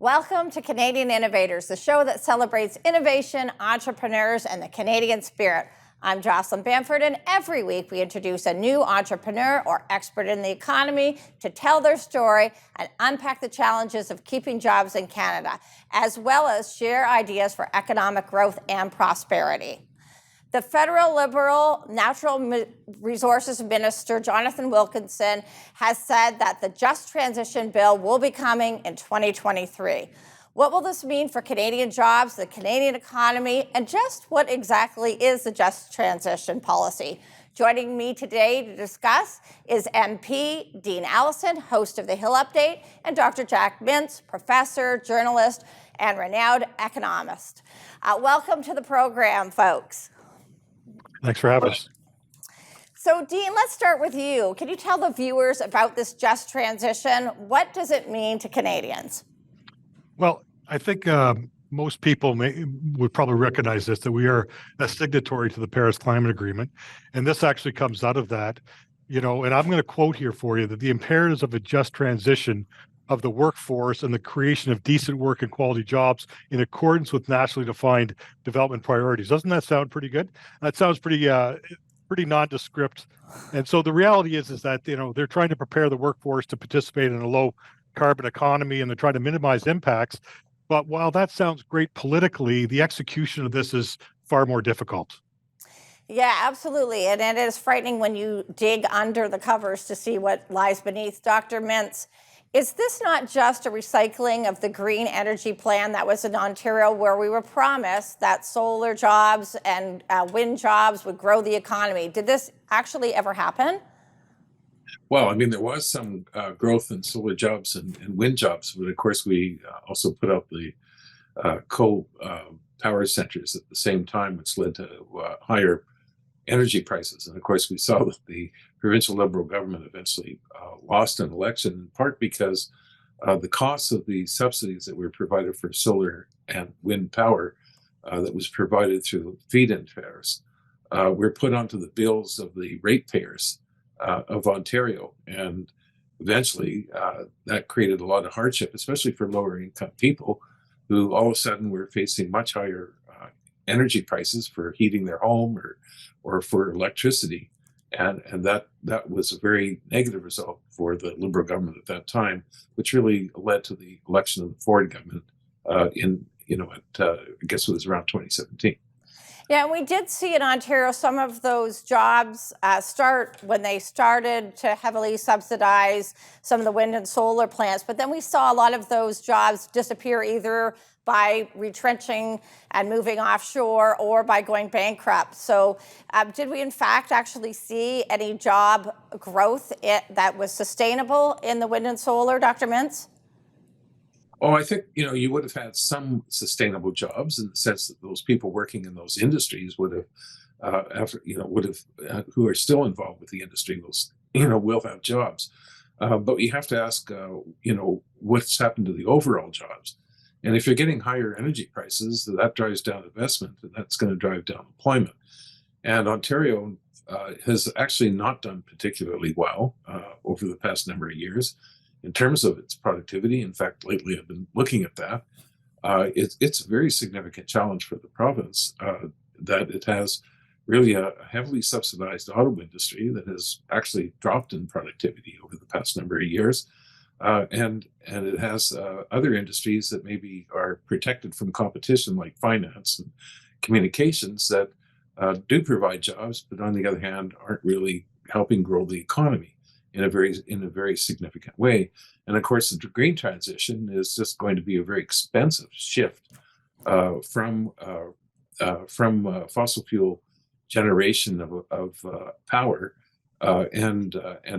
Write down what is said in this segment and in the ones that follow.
Welcome to Canadian Innovators, the show that celebrates innovation, entrepreneurs, and the Canadian spirit. I'm Jocelyn, and every week we introduce a new entrepreneur or expert in the economy to tell their story and unpack the challenges of keeping jobs in Canada, as well as share ideas for economic growth and prosperity. The federal Liberal Natural Resources Minister, Jonathan Wilkinson, has said that the Just Transition Bill will be coming in 2023. What will this mean for Canadian jobs, the Canadian economy, and just what exactly is the Just Transition policy? Joining me today to discuss is MP Dean Allison, host of the Hill Update, and Dr. Jack Mintz, professor, journalist, and renowned economist. Welcome to the program, folks. Thanks for having us. So, Dean, let's start with you. Can you tell the viewers about this Just Transition? What does it mean to Canadians? Well, I think most people would probably recognize this, that we are a signatory to the Paris Climate Agreement. And this actually comes out of that, and I'm going to quote here for you that the imperatives of a just transition of the workforce and the creation of decent work and quality jobs in accordance with nationally defined development priorities. Doesn't that sound pretty good? That sounds pretty nondescript. And so the reality is that, they're trying to prepare the workforce to participate in a low carbon economy, and they're trying to minimize impacts. But while that sounds great politically, the execution of this is far more difficult. Yeah, absolutely. And it is frightening when you dig under the covers to see what lies beneath. Dr. Mintz, is this not just a recycling of the green energy plan that was in Ontario, where we were promised that solar jobs and wind jobs would grow the economy? Did this actually ever happen? Well, there was some growth in solar jobs and wind jobs, but of course we also put out the coal power centers at the same time, which led to higher energy prices. And of course we saw that the provincial Liberal government eventually lost an election, in part because the costs of the subsidies that were provided for solar and wind power that was provided through feed-in tariffs were put onto the bills of the ratepayers of Ontario. And eventually that created a lot of hardship, especially for lower income people who all of a sudden were facing much higher energy prices for heating their home or for electricity. And that was a very negative result for the Liberal government at that time, which really led to the election of the Ford government I guess it was around 2017. Yeah, and we did see in Ontario some of those jobs start when they started to heavily subsidize some of the wind and solar plants. But then we saw a lot of those jobs disappear either by retrenching and moving offshore or by going bankrupt. So did we in fact actually see any job growth that was sustainable in the wind and solar, Dr. Mintz? Oh, I think, you would have had some sustainable jobs in the sense that those people working in those industries would have, who are still involved with the industry, will have jobs. But you have to ask, what's happened to the overall jobs? And if you're getting higher energy prices, that drives down investment, and that's going to drive down employment. And Ontario has actually not done particularly well over the past number of years in terms of its productivity. In fact, lately I've been looking at that. It's a very significant challenge for the province that it has really a heavily subsidized auto industry that has actually dropped in productivity over the past number of years. And it has other industries that maybe are protected from competition, like finance and communications, that do provide jobs, but on the other hand, aren't really helping grow the economy in a very significant way. And of course, the green transition is just going to be a very expensive shift from fossil fuel generation of power and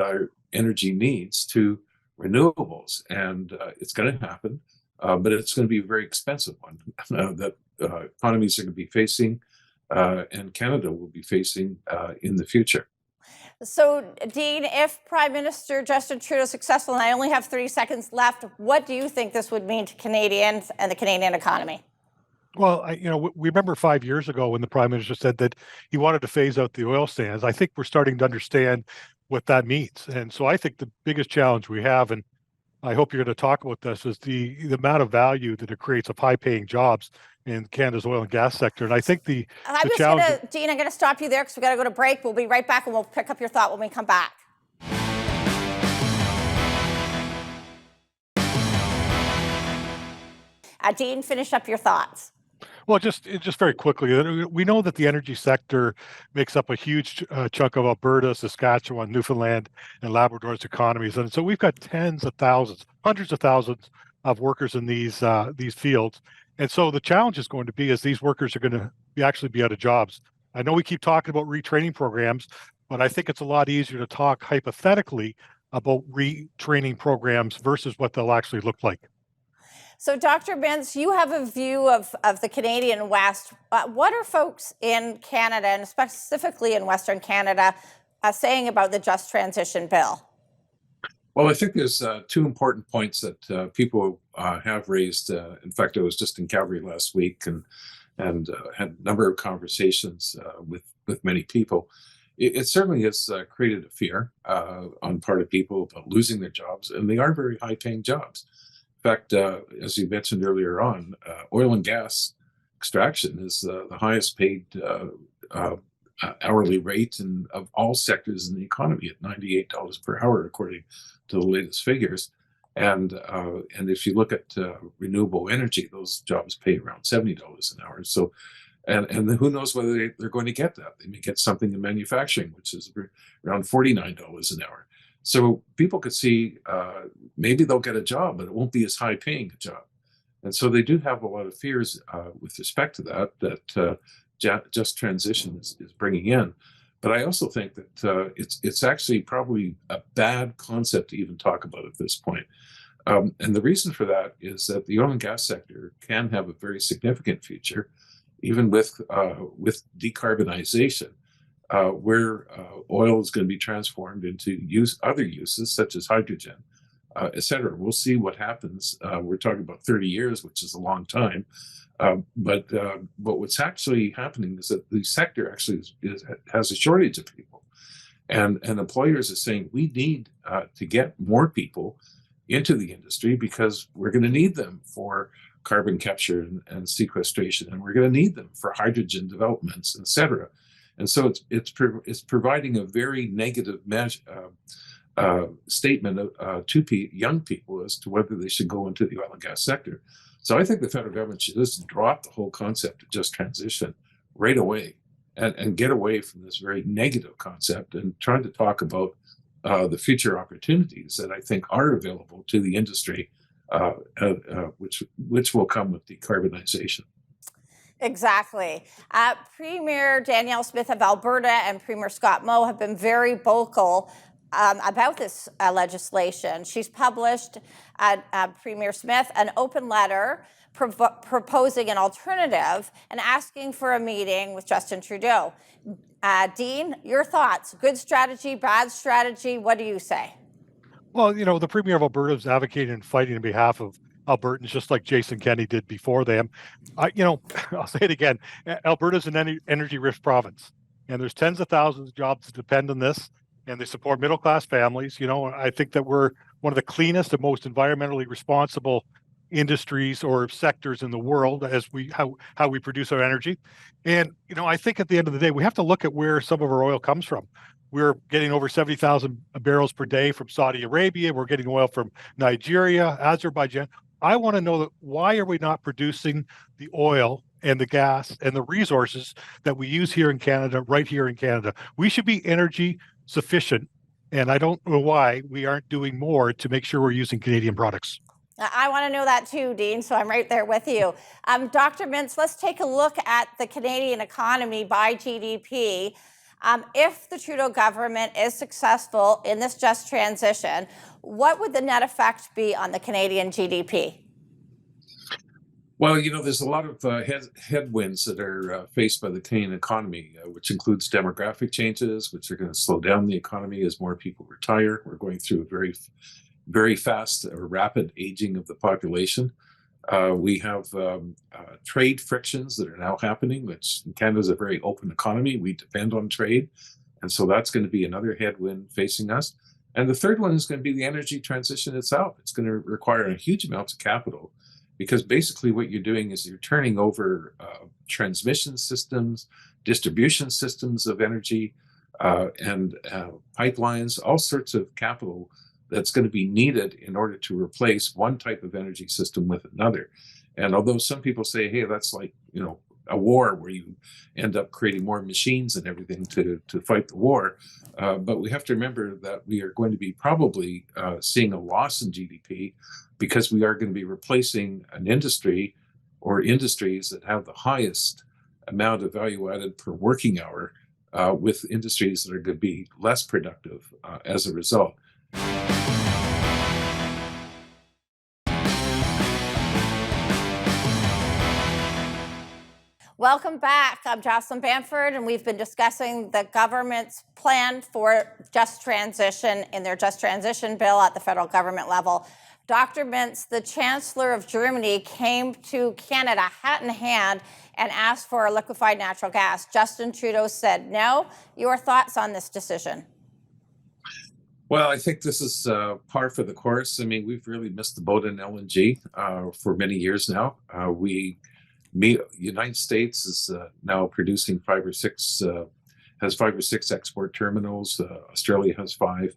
our energy needs to renewables. And it's going to happen, but it's going to be a very expensive one that economies are going to be facing and Canada will be facing in the future. So, Dean, if Prime Minister Justin Trudeau is successful, and I only have 30 seconds left, what do you think this would mean to Canadians and the Canadian economy? Well, we remember 5 years ago when the Prime Minister said that he wanted to phase out the oil sands. I think we're starting to understand what that means. And so I think the biggest challenge we have, and I hope you're going to talk about this, is the amount of value that it creates of high-paying jobs in Canada's oil and gas sector. And I think the challenge. Dean, I'm going to stop you there because we got to go to break. We'll be right back and we'll pick up your thought when we come back. Dean, finish up your thoughts. Well, just very quickly, we know that the energy sector makes up a huge chunk of Alberta, Saskatchewan, Newfoundland, and Labrador's economies, and so we've got tens of thousands, hundreds of thousands of workers in these fields. And so the challenge is going to be is these workers are going to actually be out of jobs. I know we keep talking about retraining programs, but I think it's a lot easier to talk hypothetically about retraining programs versus what they'll actually look like. So, Dr. Mintz, you have a view of the Canadian West. What are folks in Canada, and specifically in Western Canada, saying about the Just Transition Bill? Well, I think there's two important points that people have raised. In fact, I was just in Calgary last week and had a number of conversations with many people. It certainly has created a fear on part of people about losing their jobs, and they are very high-paying jobs. In fact, as you mentioned earlier on, oil and gas extraction is the highest paid hourly rate of all sectors in the economy at $98 per hour, according to the latest figures. And if you look at renewable energy, those jobs pay around $70 an hour. So, and who knows whether they're going to get that? They may get something in manufacturing, which is around $49 an hour. So people could see maybe they'll get a job, but it won't be as high paying a job. And so they do have a lot of fears with respect to that Just Transition is bringing in. But I also think that it's actually probably a bad concept to even talk about at this point. And the reason for that is that the oil and gas sector can have a very significant future, even with decarbonization. Where oil is going to be transformed into other uses such as hydrogen, et cetera. We'll see what happens. We're talking about 30 years, which is a long time. But what's actually happening is that the sector actually has a shortage of people. And employers are saying we need to get more people into the industry because we're going to need them for carbon capture and sequestration, and we're going to need them for hydrogen developments, et cetera. And so it's providing a very negative statement to young people as to whether they should go into the oil and gas sector. So I think the federal government should just drop the whole concept of just transition right away and get away from this very negative concept and try to talk about the future opportunities that I think are available to the industry, which will come with decarbonization. Exactly. Premier Danielle Smith of Alberta and Premier Scott Moe have been very vocal about this legislation. She's published, Premier Smith, an open letter proposing an alternative and asking for a meeting with Justin Trudeau. Dean, your thoughts? Good strategy, bad strategy? What do you say? Well, the Premier of Alberta is advocating and fighting on behalf of Albertans, just like Jason Kenney did before them. I'll say it again. Alberta's an energy-rich province, and there's tens of thousands of jobs that depend on this, and they support middle-class families. I think that we're one of the cleanest and most environmentally responsible industries or sectors in the world as how we produce our energy. And, I think at the end of the day, we have to look at where some of our oil comes from. We're getting over 70,000 barrels per day from Saudi Arabia. We're getting oil from Nigeria, Azerbaijan. I want to know that why are we not producing the oil and the gas and the resources that we use here in Canada, right here in Canada? We should be energy sufficient, and I don't know why we aren't doing more to make sure we're using Canadian products. I want to know that too, Dean, so I'm right there with you. Dr. Mintz, let's take a look at the Canadian economy by GDP. If the Trudeau government is successful in this just transition, what would the net effect be on the Canadian GDP? Well, there's a lot of headwinds that are faced by the Canadian economy, which includes demographic changes, which are going to slow down the economy as more people retire. We're going through a very, very fast or rapid aging of the population. We have trade frictions that are now happening, which Canada is a very open economy. We depend on trade. And so that's going to be another headwind facing us. And the third one is going to be the energy transition itself. It's going to require a huge amount of capital, because basically what you're doing is you're turning over transmission systems, distribution systems of energy, and pipelines, all sorts of capital that's going to be needed in order to replace one type of energy system with another. And although some people say, hey, that's like, a war where you end up creating more machines and everything to fight the war. But we have to remember that we are going to be probably seeing a loss in GDP, because we are going to be replacing an industry or industries that have the highest amount of value added per working hour with industries that are going to be less productive as a result. Welcome back. I'm Jocelyn Bamford, and we've been discussing the government's plan for just transition in their just transition bill at the federal government level. Dr. Mintz, the Chancellor of Germany, came to Canada hat in hand and asked for liquefied natural gas. Justin Trudeau said no. Your thoughts on this decision? Well, I think this is par for the course. I mean, we've really missed the boat in LNG for many years now. United States is now producing has 5 or 6 export terminals. Australia has 5.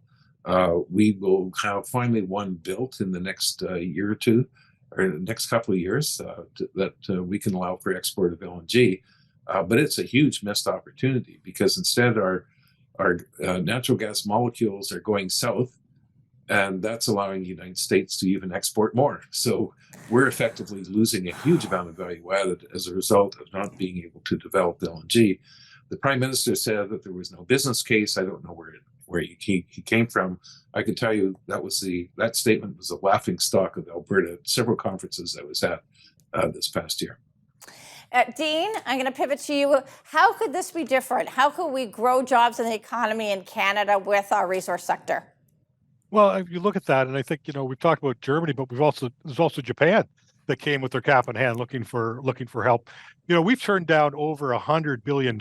We will have finally one built in the next year or two, or the next couple of years, that we can allow for export of LNG. But it's a huge missed opportunity, because instead our natural gas molecules are going south, and that's allowing the United States to even export more. So we're effectively losing a huge amount of value added as a result of not being able to develop LNG. The Prime Minister said that there was no business case. I don't know where he came from. I can tell you that statement was a laughing stock of Alberta at several conferences I was at this past year. Dean, I'm going to pivot to you. How could this be different? How could we grow jobs in the economy in Canada with our resource sector? Well, if you look at that, and I think, we've talked about Germany, but there's also Japan that came with their cap in hand looking for help. We've turned down over $100 billion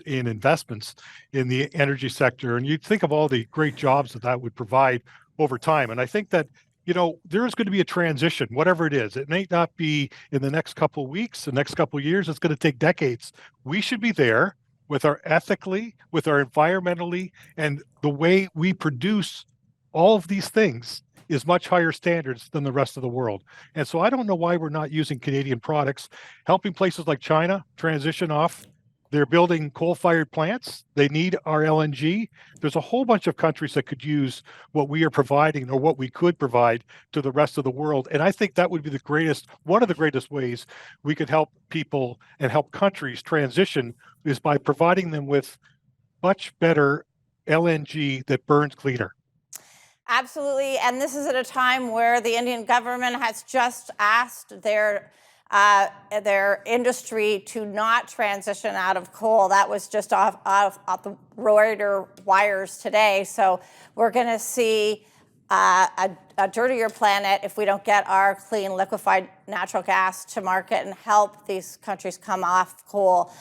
in investments in the energy sector, and you'd think of all the great jobs that would provide over time. And I think that there is going to be a transition, whatever it is. It may not be in the next couple of weeks, the next couple of years. It's going to take decades. We should be there with our ethically, with our environmentally, and the way we produce all of these things is much higher standards than the rest of the world. And so I don't know why we're not using Canadian products, helping places like China transition off. They're building coal-fired plants. They need our LNG. There's a whole bunch of countries that could use what we are providing, or what we could provide to the rest of the world. And I think that would be one of the greatest ways we could help people and help countries transition, is by providing them with much better LNG that burns cleaner. Absolutely. And this is at a time where the Indian government has just asked their industry to not transition out of coal. That was just off the Reuters wires today. So we're going to see a dirtier planet if we don't get our clean liquefied natural gas to market and help these countries come off coal.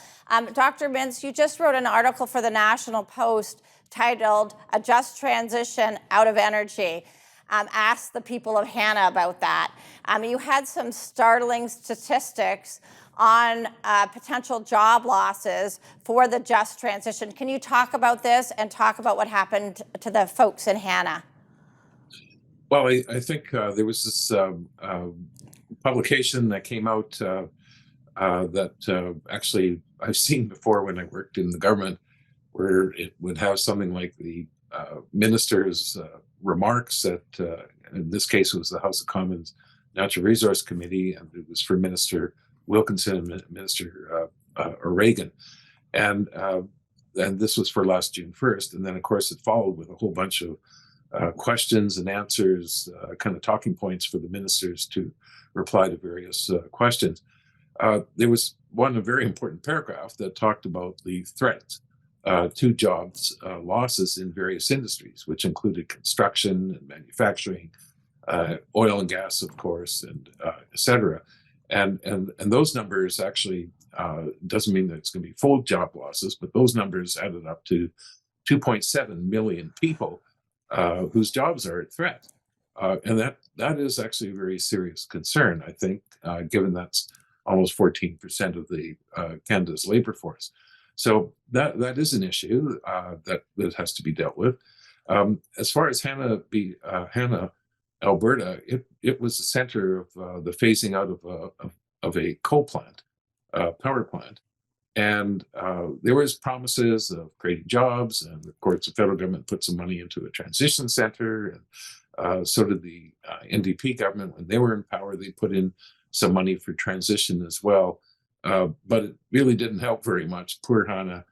Dr. Mintz, you just wrote an article for the National Post titled "A Just Transition Out of Energy." Ask the people of Hannah about that. You had some startling statistics on potential job losses for the just transition. Can you talk about this and talk about what happened to the folks in Hannah? Well, I think there was this publication that came out that actually I've seen before when I worked in the government, where it would have something like the minister's remarks at, in this case, it was the House of Commons Natural Resource Committee, and it was for Minister Wilkinson and Minister O'Regan. And this was for last June 1st. And then, of course, it followed with a whole bunch of questions and answers, kind of talking points for the ministers to reply to various questions. There was a very important paragraph that talked about the threat to jobs losses in various industries, which included construction and manufacturing, oil and gas, of course, and et cetera. And those numbers actually doesn't mean that it's going to be full job losses, but those numbers added up to 2.7 million people whose jobs are at threat. And that is actually a very serious concern, I think, given that's almost 14% of the Canada's labor force. So that is an issue that has to be dealt with. As far as Hanna, Alberta, it was the center of the phasing out of a coal plant, power plant. And there was promises of creating jobs, and of course the federal government put some money into a transition center, and so did the NDP government when they were in power. They put in some money for transition as well, but it really didn't help very much. Poor Hannah.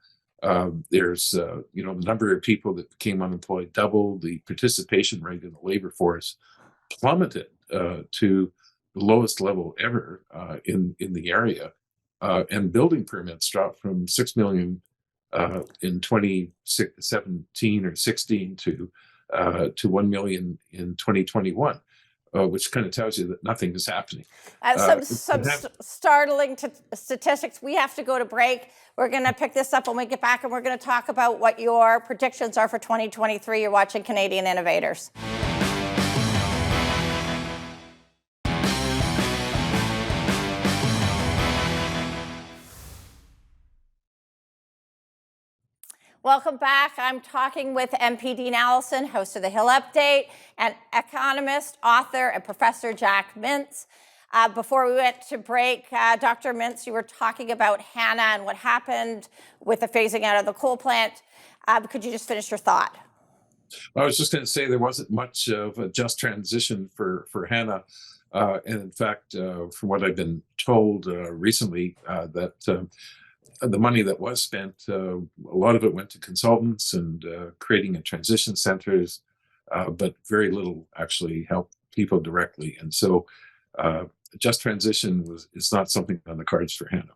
There's the number of people that became unemployed doubled. The participation rate in the labor force plummeted to the lowest level ever in the area. And building permits dropped from 6 million in 2017 or 16 to 1 million in 2021, which kind of tells you that nothing is happening. Some startling statistics. We have to go to break. We're going to pick this up when we get back, and we're going to talk about what your predictions are for 2023. You're watching Canadian Innovators. Welcome back. I'm talking with MP Dean Allison, host of the Hill Update, and economist, author, and Professor Jack Mintz. Before we went to break, Dr. Mintz, you were talking about Hanna and what happened with the phasing out of the coal plant. Could you just finish your thought? I was just going to say there wasn't much of a just transition for Hanna. And in fact, from what I've been told recently, that the money that was spent, a lot of it went to consultants and creating a transition centers, but very little actually helped people directly. And so just transition is not something on the cards for Hanna.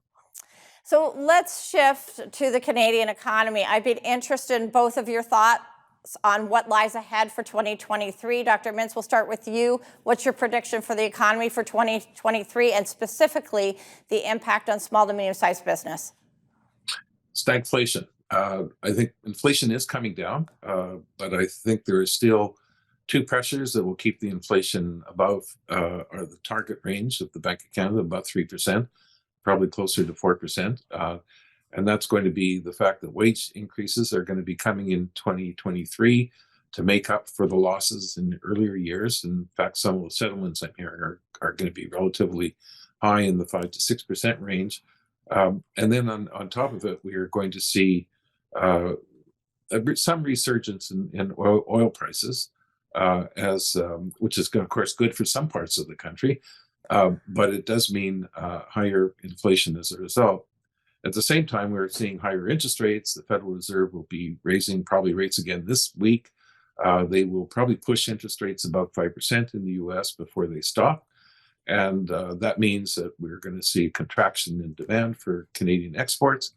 So let's shift to the Canadian economy. I'd be interested in both of your thoughts on what lies ahead for 2023. Dr. Mintz, we'll start with you. What's your prediction for the economy for 2023, and specifically the impact on small to medium-sized business? Stagflation. I think inflation is coming down, but I think there is still two pressures that will keep the inflation above or the target range of the Bank of Canada, about 3%, probably closer to 4%. And that's going to be the fact that wage increases are going to be coming in 2023 to make up for the losses in earlier years. In fact, some of the settlements I'm hearing are going to be relatively high in the 5 to 6% range. And then on top of it, we are going to see some resurgence in oil prices, which is, of course, good for some parts of the country, but it does mean higher inflation as a result. At the same time, we're seeing higher interest rates. The Federal Reserve will be raising probably rates again this week. They will probably push interest rates above 5% in the US before they stop. And that means that we're going to see a contraction in demand for Canadian exports,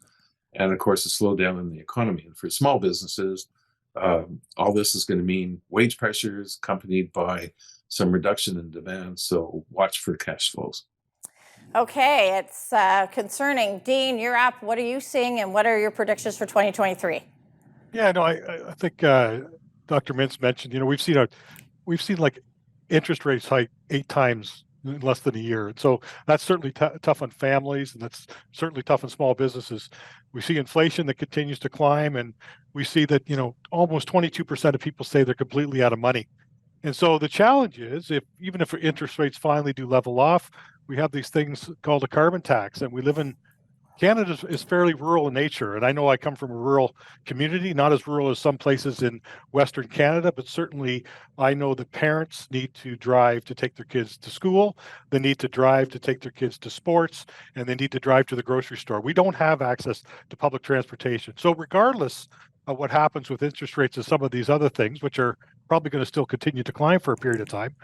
and of course, a slowdown in the economy. And for small businesses, all this is going to mean wage pressures accompanied by some reduction in demand. So watch for cash flows. Okay, it's concerning. Dean, you're up. What are you seeing, and what are your predictions for 2023? Yeah, no, I think Dr. Mintz mentioned, we've seen like interest rates hike 8 times in less than a year. And so that's certainly tough on families, and that's certainly tough on small businesses. We see inflation that continues to climb, and we see that, almost 22% of people say they're completely out of money. And so the challenge is, even if interest rates finally do level off, we have these things called a carbon tax, and we live in Canada is fairly rural in nature. And I know I come from a rural community, not as rural as some places in Western Canada, but certainly I know that parents need to drive to take their kids to school, they need to drive to take their kids to sports, and they need to drive to the grocery store. We don't have access to public transportation. So regardless of what happens with interest rates and some of these other things, which are probably going to still continue to climb for a period of time,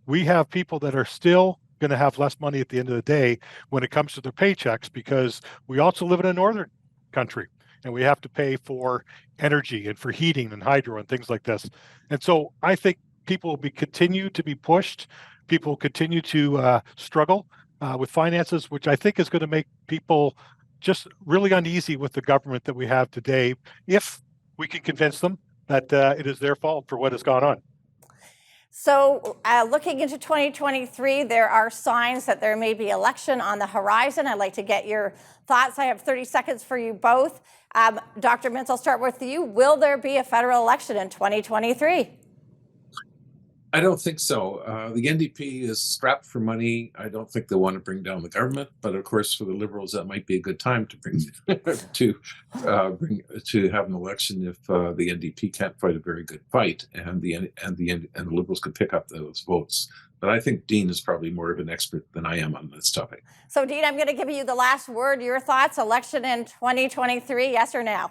we have people that are still going to have less money at the end of the day when it comes to their paychecks, because we also live in a northern country and we have to pay for energy and for heating and hydro and things like this. And so I think people will continue to be pushed. People will continue to struggle with finances, which I think is going to make people just really uneasy with the government that we have today, if we can convince them that it is their fault for what has gone on. So looking into 2023, there are signs that there may be election on the horizon. I'd like to get your thoughts. I have 30 seconds for you both. Dr. Mintz, I'll start with you. Will there be a federal election in 2023? I don't think so. The NDP is strapped for money. I don't think they want to bring down the government, but of course, for the Liberals, that might be a good time to bring to have an election if the NDP can't fight a very good fight, and the Liberals could pick up those votes. But I think Dean is probably more of an expert than I am on this topic. So, Dean, I'm going to give you the last word. Your thoughts? Election in 2023? Yes or no?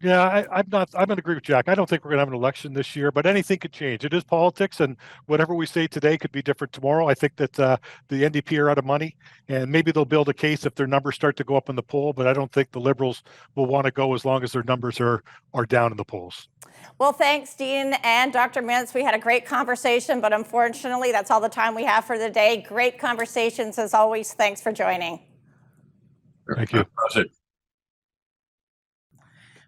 Yeah, I'm going to agree with Jack. I don't think we're going to have an election this year, but anything could change. It is politics, and whatever we say today could be different tomorrow. I think that the NDP are out of money, and maybe they'll build a case if their numbers start to go up in the poll, but I don't think the Liberals will want to go as long as their numbers are down in the polls. Well, thanks, Dean and Dr. Mintz. We had a great conversation, but unfortunately, that's all the time we have for the day. Great conversations as always. Thanks for joining. Thank you.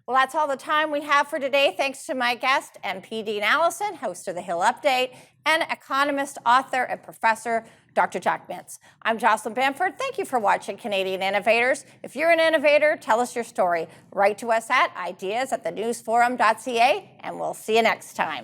Well, that's all the time we have for today. Thanks to my guest, MP Dean Allison, host of the Hill Update, and economist, author, and professor, Dr. Jack Mintz. I'm Jocelyn Bamford. Thank you for watching Canadian Innovators. If you're an innovator, tell us your story. Write to us at ideas@thenewsforum.ca, and we'll see you next time.